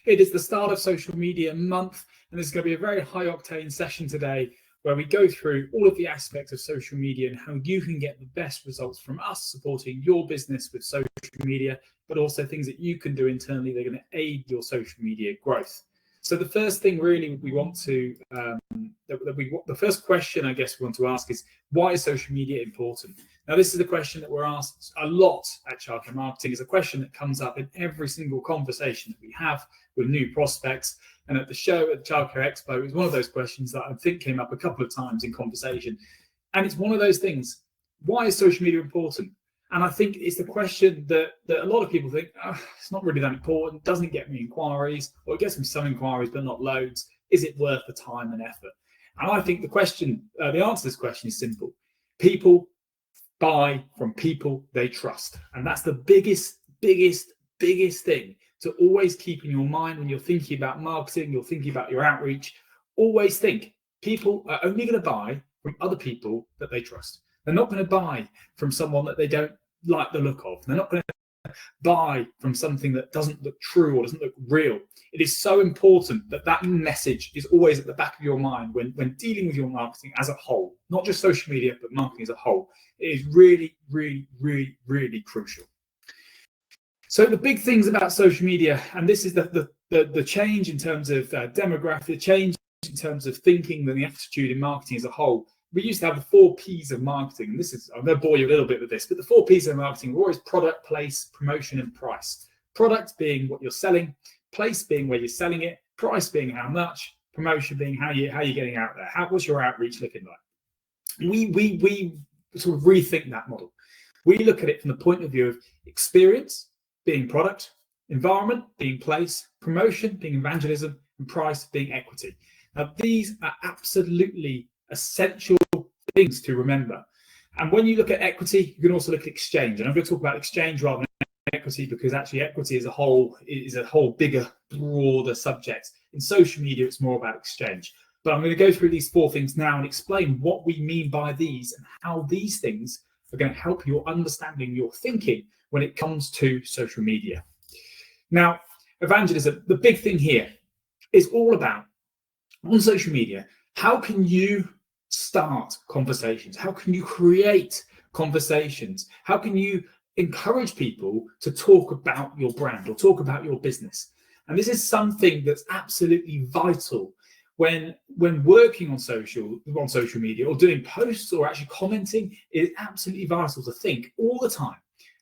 It is the start of Social Media Month, and this is going to be a very high octane session today where we go through all of the aspects of social media and how you can get the best results from us supporting your business with social media, but also things that you can do internally that are going to aid your social media growth. So the first thing really we want to, the first question I guess we want to ask is, why is social media important? Now, this is a question that we're asked a lot at Childcare Marketing. It's a question that comes up in every single conversation that we have with new prospects. And at the show at the Childcare Expo, it was one of those questions that I think came up a couple of times in conversation. And it's one of those things, why is social media important? And I think it's the question that a lot of people think, oh, it's not really that important, doesn't get me inquiries, or it gets me some inquiries, but not loads. Is it worth the time and effort? And I think the answer to this question is simple. People buy from people they trust. And that's the biggest thing to always keep in your mind when you're thinking about marketing, you're thinking about your outreach. Always think people are only going to buy from other people that they trust. They're not going to buy from someone that they don't like the look of. They're not going to buy from something that doesn't look true or doesn't look real. It is so important that that message is always at the back of your mind when dealing with your marketing as a whole, not just social media, but marketing as a whole. It is really, really, really, really crucial. So the big things about social media, and this is the change in terms of demographic, the change in terms of thinking and the attitude in marketing as a whole. We used to have the 4 Ps of marketing. And this is, I'm going to bore you a little bit with this, but the 4 Ps of marketing were always product, place, promotion, and price. Product being what you're selling, place being where you're selling it, price being how much, promotion being how you're getting out there. What's your outreach looking like? We sort of rethink that model. We look at it from the point of view of experience being product, environment being place, promotion being evangelism, and price being equity. Now, these are absolutely essential things to remember. And when you look at equity, you can also look at exchange. And I'm going to talk about exchange rather than equity, because actually equity as a whole is a whole bigger, broader subject. In social media, it's more about exchange. But I'm going to go through these 4 things now and explain what we mean by these and how these things are going to help your understanding, your thinking when it comes to social media. Now, evangelism, the big thing here is all about, on social media, how can you start conversations? How can you create conversations? How can you encourage people to talk about your brand or talk about your business? And this is something that's absolutely vital when working on social media or doing posts or actually commenting. It is absolutely vital to think all the time,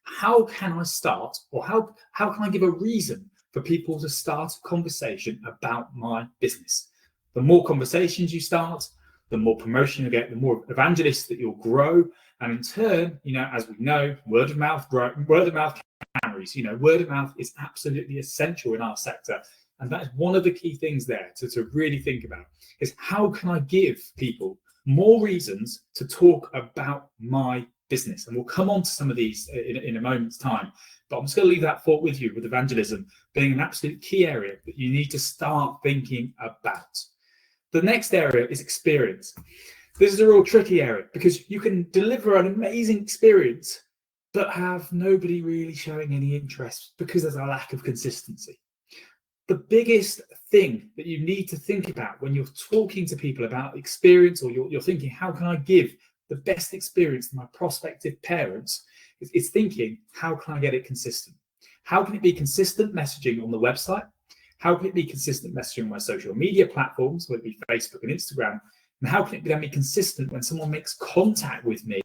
how can I start, or how can I give a reason for people to start a conversation about my business? The more conversations you start, the more promotion you get, the more evangelists that you'll grow. And in turn, as we know, word of mouth carries. Word of mouth is absolutely essential in our sector. And that is one of the key things there to really think about, is how can I give people more reasons to talk about my business? And we'll come on to some of these in a moment's time. But I'm just going to leave that thought with you, with evangelism being an absolute key area that you need to start thinking about. The next area is experience. This is a real tricky area because you can deliver an amazing experience but have nobody really showing any interest because there's a lack of consistency. The biggest thing that you need to think about when you're talking to people about experience, or you're thinking, how can I give the best experience to my prospective parents, is thinking, how can I get it consistent? How can it be consistent messaging on the website? How can it be consistent messaging on my social media platforms, whether it be Facebook and Instagram? And how can it then be consistent when someone makes contact with me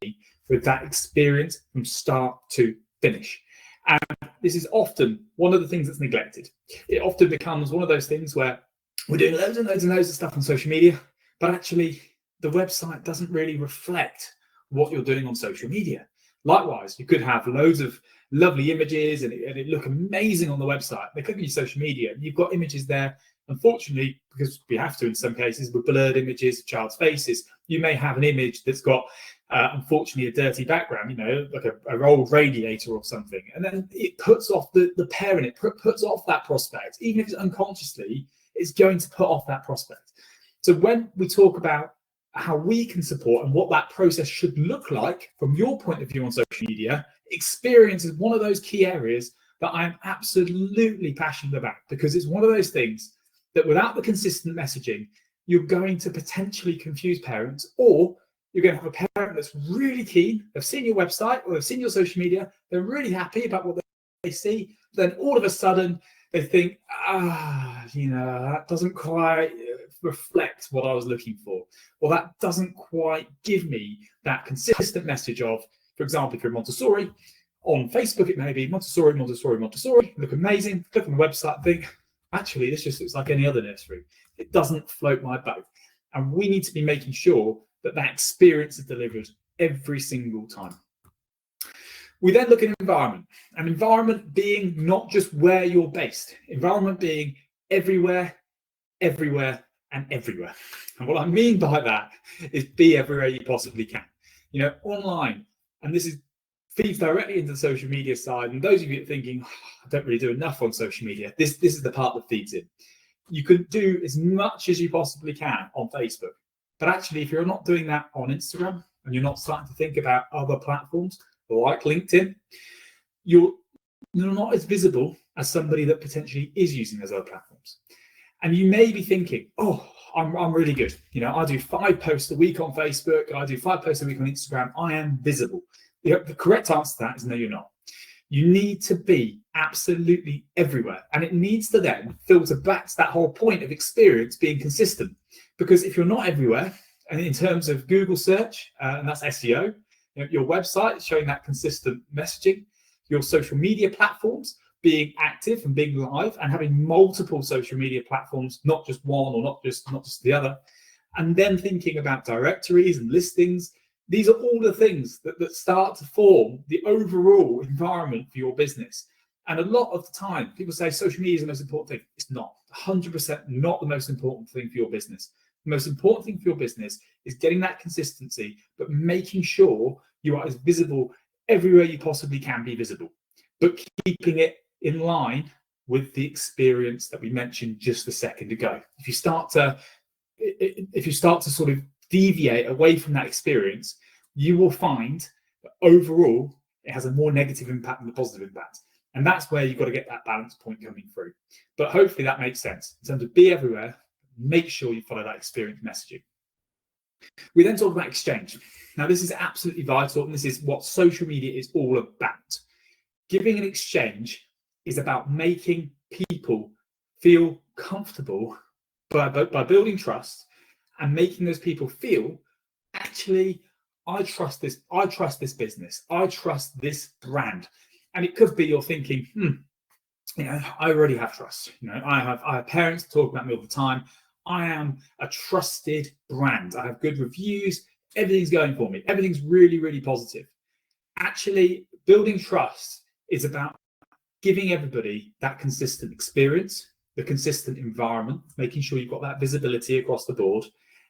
with that experience from start to finish? And this is often one of the things that's neglected. It often becomes one of those things where we're doing loads and loads and loads of stuff on social media, but actually the website doesn't really reflect what you're doing on social media. Likewise, you could have loads of lovely images and it look amazing on the website. They click on your social media and you've got images there. Unfortunately, because we have to in some cases, with blurred images of child's faces, you may have an image that's got, unfortunately, a dirty background, like an old radiator or something. And then it puts off the parent, it puts off that prospect. Even if it's unconsciously, it's going to put off that prospect. So when we talk about how we can support and what that process should look like from your point of view on social media, experience is one of those key areas that I'm absolutely passionate about, because it's one of those things that without the consistent messaging, you're going to potentially confuse parents, or you're going to have a parent that's really keen, they've seen your website or they've seen your social media, they're really happy about what they see, then all of a sudden they think, that doesn't quite reflect what I was looking for, or that doesn't quite give me that consistent message of, for example, if you're Montessori, on Facebook it may be Montessori, Montessori, Montessori, look amazing, click on the website and think, actually, this just looks like any other nursery. It doesn't float my boat. And we need to be making sure that that experience is delivered every single time. We then look at environment, and environment being not just where you're based, environment being everywhere, everywhere, and everywhere. And what I mean by that is be everywhere you possibly can. Online, and this feeds directly into the social media side. And those of you thinking, I don't really do enough on social media, this is the part that feeds in. You can do as much as you possibly can on Facebook. But actually, if you're not doing that on Instagram and you're not starting to think about other platforms like LinkedIn, you're not as visible as somebody that potentially is using those other platforms. And you may be thinking, I'm really good. I do 5 posts a week on Facebook. I do 5 posts a week on Instagram. I am visible. The correct answer to that is no, you're not. You need to be absolutely everywhere. And it needs to then filter back to that whole point of experience being consistent. Because if you're not everywhere, and in terms of Google search, and that's SEO, your website showing that consistent messaging, your social media platforms being active and being live and having multiple social media platforms, not just one or not just the other, and then thinking about directories and listings. These are all the things that start to form the overall environment for your business. And a lot of the time, people say social media is the most important thing. It's not. 100% not the most important thing for your business. The most important thing for your business is getting that consistency, but making sure you are as visible everywhere you possibly can be visible, but keeping it in line with the experience that we mentioned just a second ago. If you start to sort of deviate away from that experience, you will find that overall it has a more negative impact than a positive impact. And that's where you've got to get that balance point coming through. But hopefully that makes sense. In terms of be everywhere, make sure you follow that experience messaging. We then talk about exchange. Now, this is absolutely vital, and this is what social media is all about. Giving an exchange is about making people feel comfortable by building trust and making those people feel, actually, I trust this business, I trust this brand. And it could be you're thinking, I already have trust. I have parents talk about me all the time. I am a trusted brand. I have good reviews. Everything's going for me. Everything's really, really positive. Actually, building trust is about giving everybody that consistent experience, the consistent environment, making sure you've got that visibility across the board,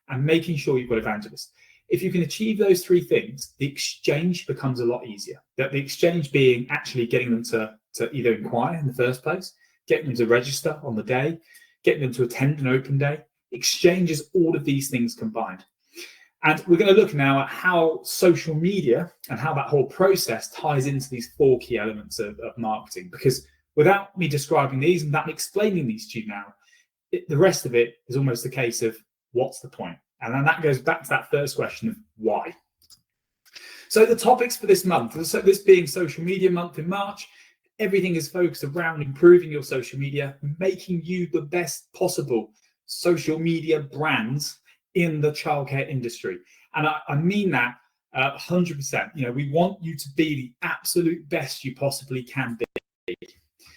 and making sure you've got evangelists. If you can achieve those 3 things, the exchange becomes a lot easier. That the exchange being actually getting them to either inquire in the first place, getting them to register on the day, getting them to attend an open day. Exchange is all of these things combined. And we're going to look now at how social media and how that whole process ties into these 4 key elements of marketing. Because without me describing these and without me explaining these to you now, the rest of it is almost a case of what's the point? And then that goes back to that first question of why. So the topics for this month, so this being social media month in March, everything is focused around improving your social media, making you the best possible social media brands in the childcare industry. And I mean that 100%. We want you to be the absolute best you possibly can be.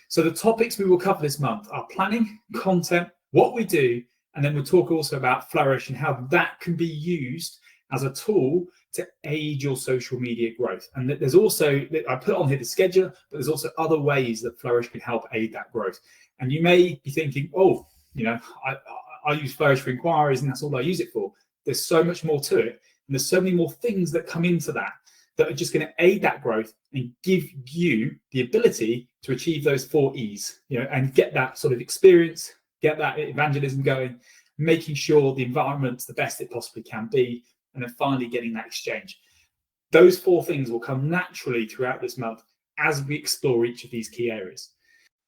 So the topics we will cover this month are planning, content, what we do, and then we'll talk also about Flourish and how that can be used as a tool to aid your social media growth. And there's also, I put on here the schedule, but there's also other ways that Flourish can help aid that growth. And you may be thinking, I use Flourish for inquiries and that's all I use it for. There's so much more to it. And there's so many more things that come into that are just going to aid that growth and give you the ability to achieve those 4 E's, and get that sort of experience, get that evangelism going, making sure the environment's the best it possibly can be, and then finally getting that exchange. Those 4 things will come naturally throughout this month as we explore each of these key areas.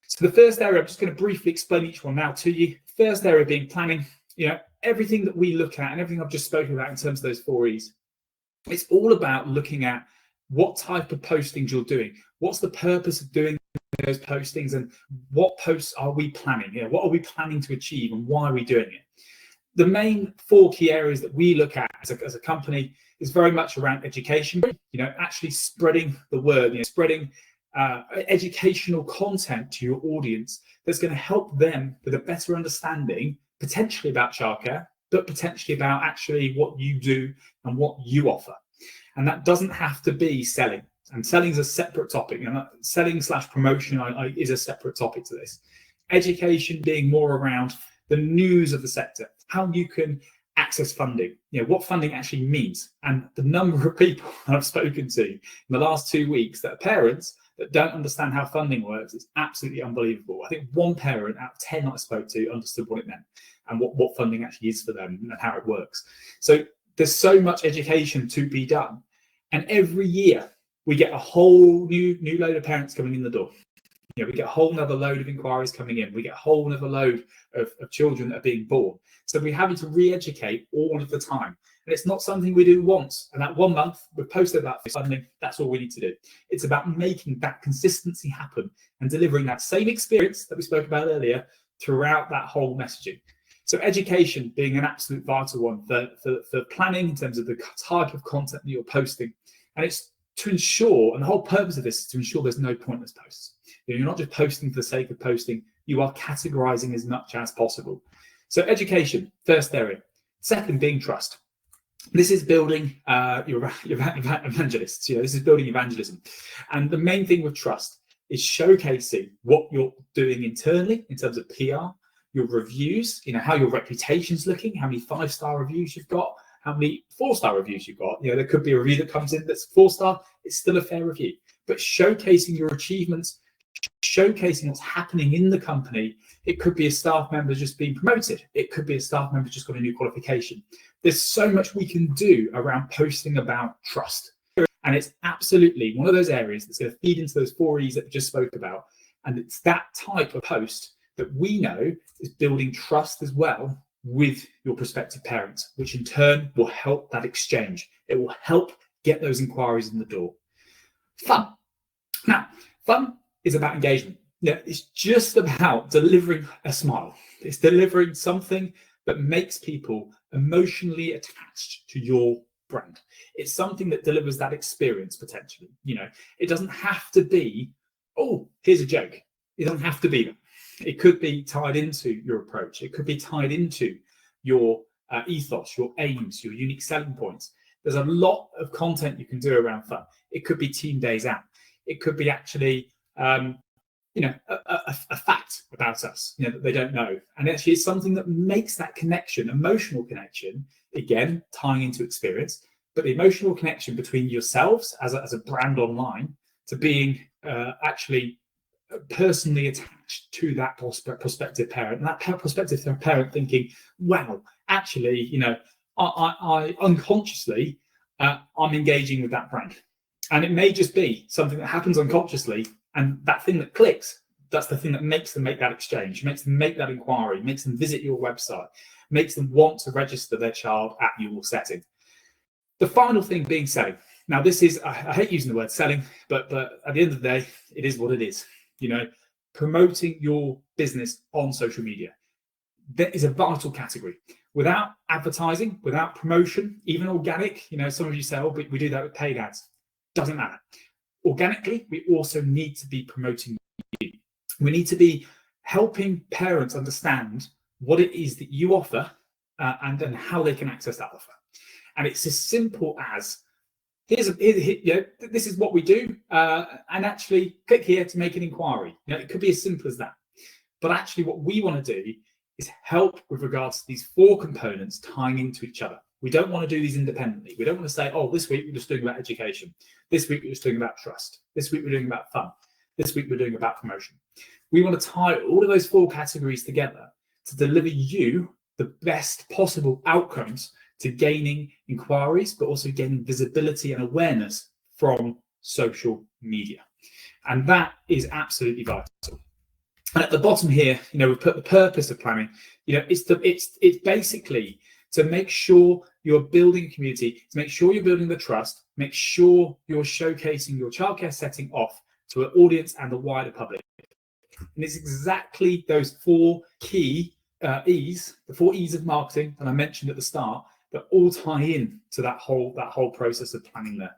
So the first area, I'm just going to briefly explain each one now to you. First area being planning. Everything that we look at and everything I've just spoken about in terms of those 4 E's, it's all about looking at what type of postings you're doing. What's the purpose of doing those postings, and what posts are we planning? What are we planning to achieve, and why are we doing it? The main 4 key areas that we look at as a company is very much around education, actually spreading the word, spreading educational content to your audience that's going to help them with a better understanding, potentially about childcare, but potentially about actually what you do and what you offer. And that doesn't have to be selling. And selling is a separate topic. Selling/promotion is a separate topic to this. Education being more around the news of the sector, how you can access funding, what funding actually means. And the number of people I've spoken to in the last 2 weeks that are parents that don't understand how funding works is absolutely unbelievable. I think 1 parent out of 10 that I spoke to understood what it meant and what funding actually is for them and how it works. So there's so much education to be done. And every year we get a whole new load of parents coming in the door. We get a whole nother load of inquiries coming in. We get a whole nother load of children that are being born. So we're having to re-educate all of the time. And it's not something we do once. And that 1 month, we've posted about funding. That's all we need to do. It's about making that consistency happen and delivering that same experience that we spoke about earlier throughout that whole messaging. So education being an absolute vital one for planning in terms of the type of content that you're posting. And it's to ensure, and the whole purpose of this is to ensure there's no pointless posts. You're not just posting for the sake of posting, you are categorizing as much as possible. So education, first area. Second being trust. This is building your evangelists. This is building evangelism. And the main thing with trust is showcasing what you're doing internally in terms of PR, your reviews, how your reputation's looking, how many 5-star reviews you've got, how many 4-star reviews you've got. There could be a review that comes in that's 4-star. It's still a fair review. But showcasing your achievements, showcasing what's happening in the company. It could be a staff member just being promoted. It could be a staff member just got a new qualification. There's so much we can do around posting about trust. And it's absolutely one of those areas that's going to feed into those 4 E's that we just spoke about. And it's that type of post that we know is building trust as well with your prospective parents, which in turn will help that exchange. It will help get those inquiries in the door. Fun. Now, fun is about engagement. It's just about delivering a smile. It's delivering something that makes people emotionally attached to your brand. It's something that delivers that experience potentially. It doesn't have to be, oh, here's a joke. It doesn't have to be that. It could be tied into your approach. It could be tied into your ethos, your aims, your unique selling points. There's a lot of content you can do around fun. It could be team days out. It could be actually, a fact about us, that they don't know. And actually it's something that makes that connection, emotional connection, again, tying into experience, but the emotional connection between yourselves as a brand online to being actually personally attached to that prospective parent, and that prospective parent thinking, wow, actually, I unconsciously, I'm engaging with that brand. And it may just be something that happens unconsciously, and that thing that clicks, that's the thing that makes them make that exchange, makes them make that inquiry, makes them visit your website, makes them want to register their child at your setting. The final thing being selling. Now, this is, I hate using the word selling, but at the end of the day, it is what it is. Promoting your business on social media. That is a vital category. Without advertising, without promotion, even organic, some of you say, oh, but we do that with paid ads. Doesn't matter. Organically, we also need to be promoting you. We need to be helping parents understand what it is that you offer and then how they can access that offer. And it's as simple as, this is what we do, and actually click here to make an inquiry. It could be as simple as that. But actually what we want to do is help with regards to these 4 components tying into each other. We don't want to do these independently. We don't want to say, oh, this week we're just doing about education. This week we're just doing about trust. This week we're doing about fun. This week we're doing about promotion. We want to tie all of those 4 categories together to deliver you the best possible outcomes to gaining inquiries, but also gaining visibility and awareness from social media. And that is absolutely vital. And at the bottom here, we've put the purpose of planning. It's basically to make sure you're building a community, to make sure you're building the trust, make sure you're showcasing your childcare setting off to an audience and the wider public. And it's exactly those four key E's, the four E's of marketing that I mentioned at the start, that all tie in to that whole process of planning there.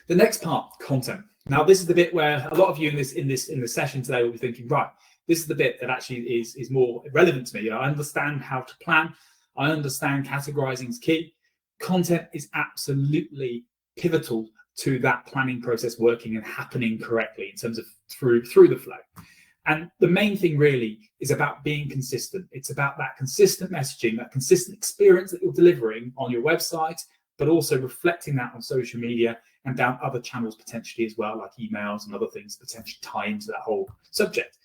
The next part, content. Now, this is the bit where a lot of you in the session today will be thinking, right, this is the bit that actually is more relevant to me. I understand how to plan. I understand categorizing is key. Content is absolutely pivotal to that planning process working and happening correctly in terms of through the flow. And the main thing really is about being consistent. It's about that consistent messaging, that consistent experience that you're delivering on your website, but also reflecting that on social media and down other channels potentially as well, like emails and other things potentially tie into that whole subject.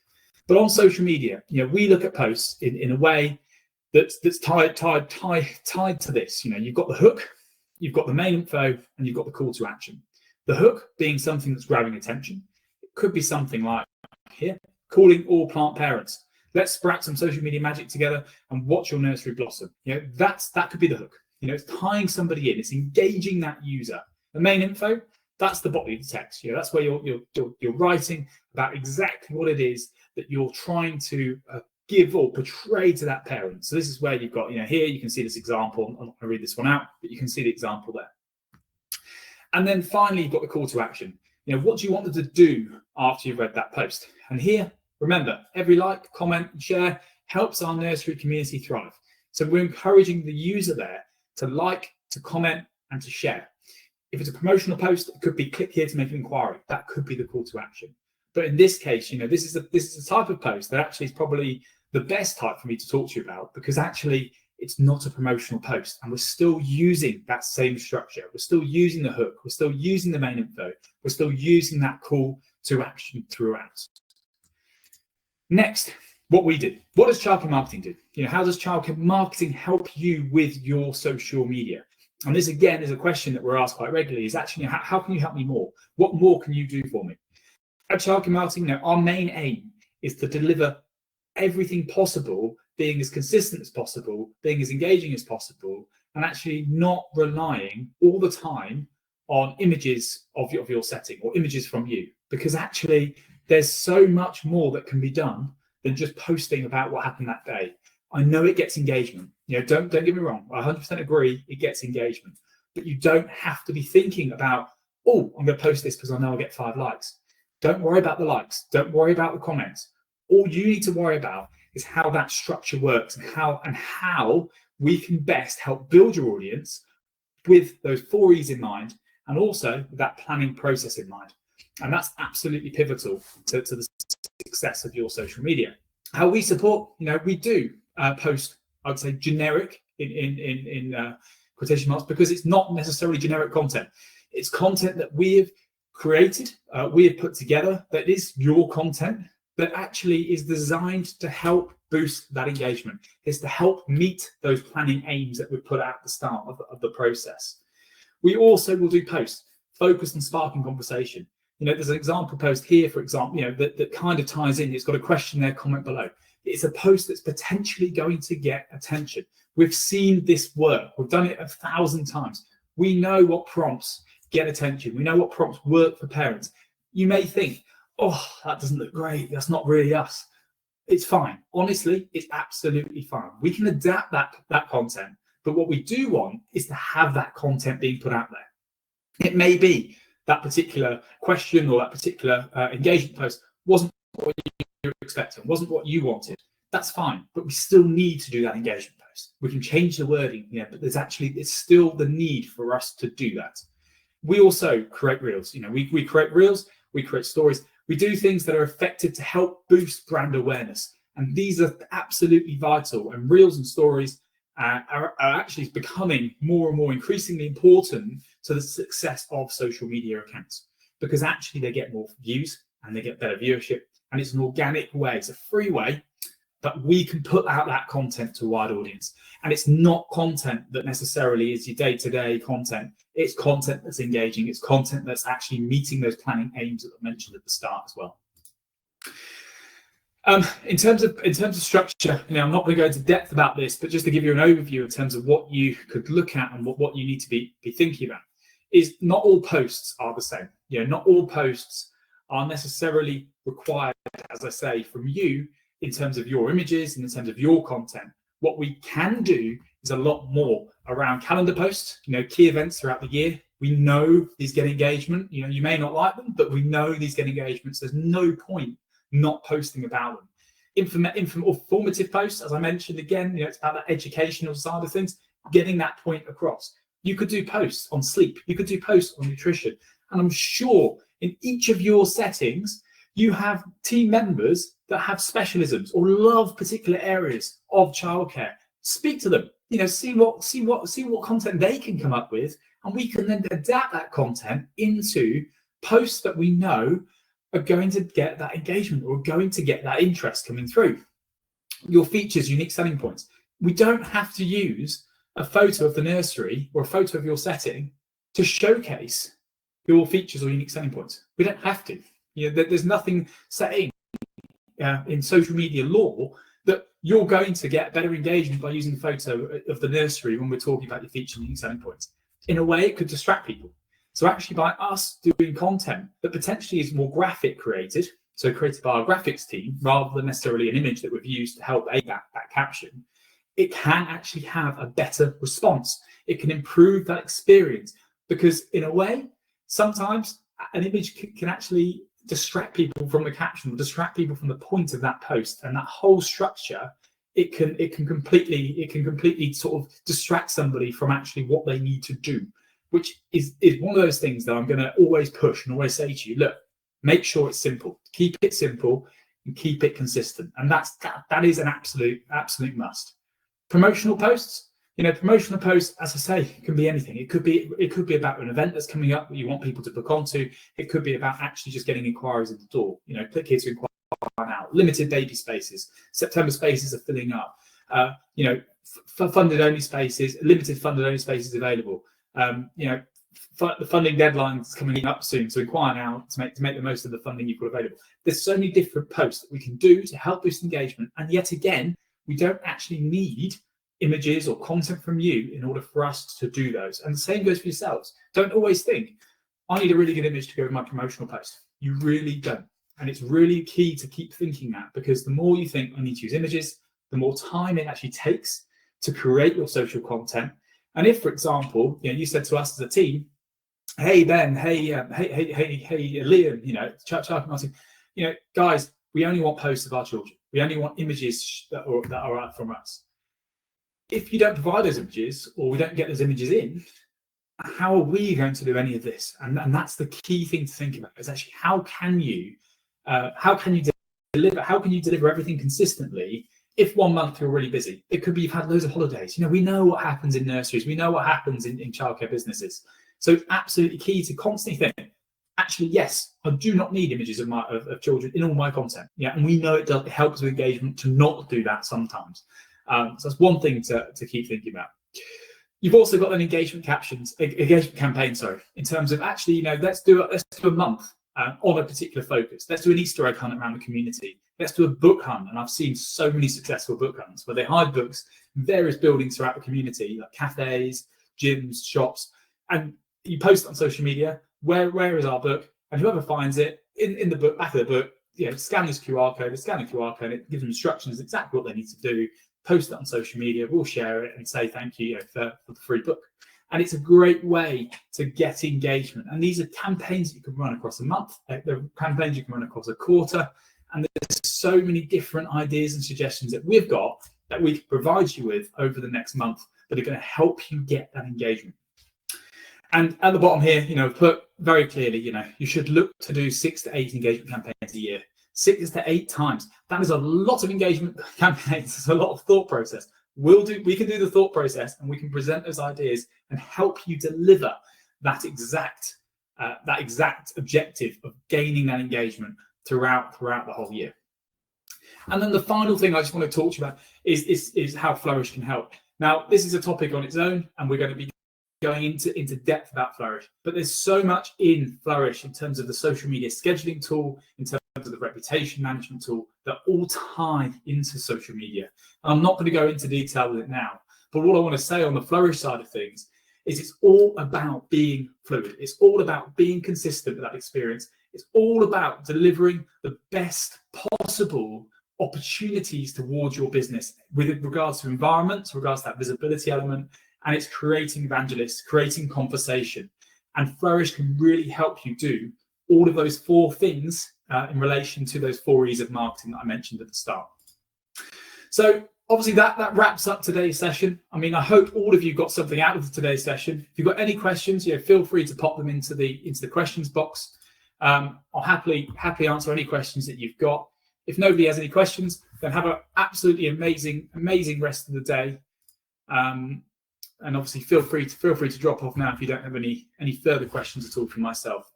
But on social media, we look at posts in a way that's tied to this. You've got the hook, you've got the main info, and you've got the call to action. The hook being something that's grabbing attention. It could be something like here, calling all plant parents. Let's sprout some social media magic together and watch your nursery blossom. That could be the hook. It's tying somebody in. It's engaging that user. The main info, that's the body of the text. That's where you're writing about exactly what it is that you're trying to give or portray to that parent. So this is where you've got, here you can see this example. I'm not going to read this one out, but you can see the example there. And then finally, you've got the call to action. What do you want them to do after you've read that post? And here, remember, every like, comment, and share helps our nursery community thrive. So we're encouraging the user there to like, to comment, and to share. If it's a promotional post, it could be click here to make an inquiry. That could be the call to action. But in this case, this is a type of post that actually is probably the best type for me to talk to you about, because actually it's not a promotional post and we're still using that same structure. We're still using the hook. We're still using the main info. We're still using that call to action throughout. Next, what we did. What does childcare marketing do? How does childcare marketing help you with your social media? And this, again, is a question that we're asked quite regularly, is actually, how can you help me more? What more can you do for me? At childcare marketing, our main aim is to deliver everything possible, being as consistent as possible, being as engaging as possible, and actually not relying all the time on images of your setting or images from you, because actually there's so much more that can be done than just posting about what happened that day. I know it gets engagement. Don't get me wrong. I 100% agree it gets engagement, but you don't have to be thinking about, oh, I'm going to post this because I know I'll get 5 likes. Don't worry about the likes. Don't worry about the comments. All you need to worry about is how that structure works and how we can best help build your audience with those 4 E's in mind, and also that planning process in mind. And that's absolutely pivotal to the success of your social media. How we support, we do post, I would say, generic in quotation marks, because it's not necessarily generic content. It's content that we have created, we have put together, that is your content, that actually is designed to help boost that engagement. It's to help meet those planning aims that we put at the start of the process. We also will do posts focused on sparking conversation. There's an example post here, for example, that kind of ties in. It's got a question there, comment below. It's a post that's potentially going to get attention. We've seen this work. We've done it 1,000 times. We know what prompts get attention. We know what prompts work for parents. You may think, oh, that doesn't look great. That's not really us. It's fine. Honestly, it's absolutely fine. We can adapt that content. But what we do want is to have that content being put out there. It may be that particular question or that particular engagement post wasn't what you were expecting, wasn't what you wanted. That's fine, but we still need to do that engagement post. We can change the wording, but it's still the need for us to do that. We also create reels. We create reels, we create stories. We do things that are effective to help boost brand awareness. And these are absolutely vital. And reels and stories are actually becoming more and more increasingly important to the success of social media accounts, because actually they get more views and they get better viewership, and it's an organic way, it's a free way but we can put out that content to a wide audience. And it's not content that necessarily is your day-to-day content. It's content that's engaging. It's content that's actually meeting those planning aims that I mentioned at the start as well. In terms of structure, I'm not going to go into depth about this, but just to give you an overview in terms of what you could look at and what you need to be thinking about, is not all posts are the same. Not all posts are necessarily required, as I say, from you in terms of your images and in terms of your content. What we can do is a lot more around calendar posts, key events throughout the year. We know these get engagement. You may not like them, but we know these get engagements. There's no point not posting about them. Informative posts, as I mentioned again, it's about that educational side of things, getting that point across. You could do posts on sleep. You could do posts on nutrition. And I'm sure in each of your settings, you have team members that have specialisms or love particular areas of childcare. Speak to them, see what content they can come up with, and we can then adapt that content into posts that we know are going to get that engagement or going to get that interest coming through. Your features, unique selling points. We don't have to use a photo of the nursery or a photo of your setting to showcase your features or unique selling points. We don't have to. There's nothing saying in social media law that you're going to get better engagement by using a photo of the nursery when we're talking about your features and unique selling points. In a way, it could distract people. So actually, by us doing content that potentially is more graphic created, so created by our graphics team, rather than necessarily an image that we've used to help aid that caption, it can actually have a better response. It can improve that experience, because in a way, sometimes an image can actually distract people from the caption, distract people from the point of that post, and that whole structure. It can completely sort of distract somebody from actually what they need to do, which is one of those things that I'm going to always push and always say to you, look, make sure it's simple, keep it simple and keep it consistent. And that is an absolute must. Promotional posts, promotional posts, as I say, can be anything. It could be about an event that's coming up that you want people to book onto. It could be about actually just getting inquiries at the door. Click here to inquire now. Limited baby spaces. September spaces are filling up. For funded only spaces, limited funded only spaces available. The funding deadline is coming up soon, so inquire now to make the most of the funding you've got available. There's so many different posts that we can do to help boost engagement, and yet again, we don't actually need images or content from you in order for us to do those. And the same goes for yourselves. Don't always think, I need a really good image to go with my promotional post. You really don't. And it's really key to keep thinking that, because the more you think I need to use images, the more time it actually takes to create your social content. And if, for example, you said to us as a team, hey Ben, hey Liam, Chuck Martin, guys, we only want posts of our children. We only want images that are out from us. If you don't provide those images, or we don't get those images in, how are we going to do any of this? And that's the key thing to think about, is actually how can you deliver everything consistently if 1 month you're really busy? It could be you've had loads of holidays. We know what happens in nurseries. We know what happens in childcare businesses. So it's absolutely key to constantly think, actually, yes, I do not need images of children in all my content. And we know it helps with engagement to not do that sometimes. So that's one thing to keep thinking about. You've also got an engagement campaign, in terms of actually, let's do a month on a particular focus. Let's do an Easter egg hunt around the community. Let's do a book hunt. And I've seen so many successful book hunts where they hide books in various buildings throughout the community, like cafes, gyms, shops, and you post it on social media. Where is our book? And whoever finds it in the book, back of the book, scan this QR code. Scan the QR code. It gives them instructions exactly what they need to do. Post it on social media. We'll share it and say thank you, for the free book. And it's a great way to get engagement. And these are campaigns that you can run across a month. They're campaigns you can run across a quarter. And there's so many different ideas and suggestions that we've got that we can provide you with over the next month that are going to help you get that engagement. And at the bottom here, I've put very clearly, you should look to do 6 to 8 engagement campaigns a year. 6 to 8 times. That is a lot of engagement campaigns. It's a lot of thought process. We can do the thought process, and we can present those ideas and help you deliver that exact objective of gaining that engagement throughout the whole year. And then the final thing I just want to talk to you about is how Flourish can help. Now, this is a topic on its own, and we're going to be going into depth about Flourish. But there's so much in Flourish in terms of the social media scheduling tool, in terms of the reputation management tool, that all tie into social media. And I'm not going to go into detail with it now. But what I want to say on the Flourish side of things is it's all about being fluid. It's all about being consistent with that experience. It's all about delivering the best possible opportunities towards your business with regards to environment, with regards to that visibility element, and it's creating evangelists, creating conversation. And Flourish can really help you do all of those four things in relation to those 4 E's of marketing that I mentioned at the start. So obviously that wraps up today's session. I mean, I hope all of you got something out of today's session. If you've got any questions, feel free to pop them into the questions box. I'll happily answer any questions that you've got. If nobody has any questions, then have an absolutely amazing rest of the day. And obviously feel free to drop off now if you don't have any further questions at all from myself.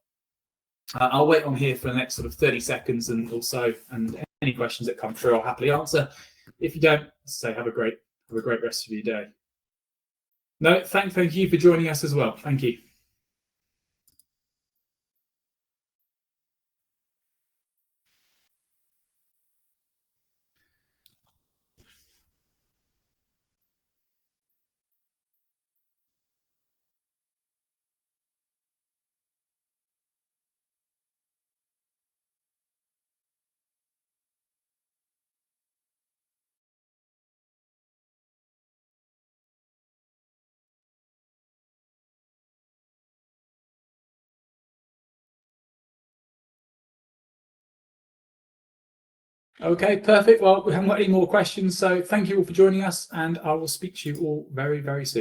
I'll wait on here for the next sort of 30 seconds and any questions that come through I'll happily answer. If you don't, say have a great rest of your day. No, thank you for joining us as well. Thank you. Okay, perfect. Well, we haven't got any more questions, so thank you all for joining us, and I will speak to you all very, very soon.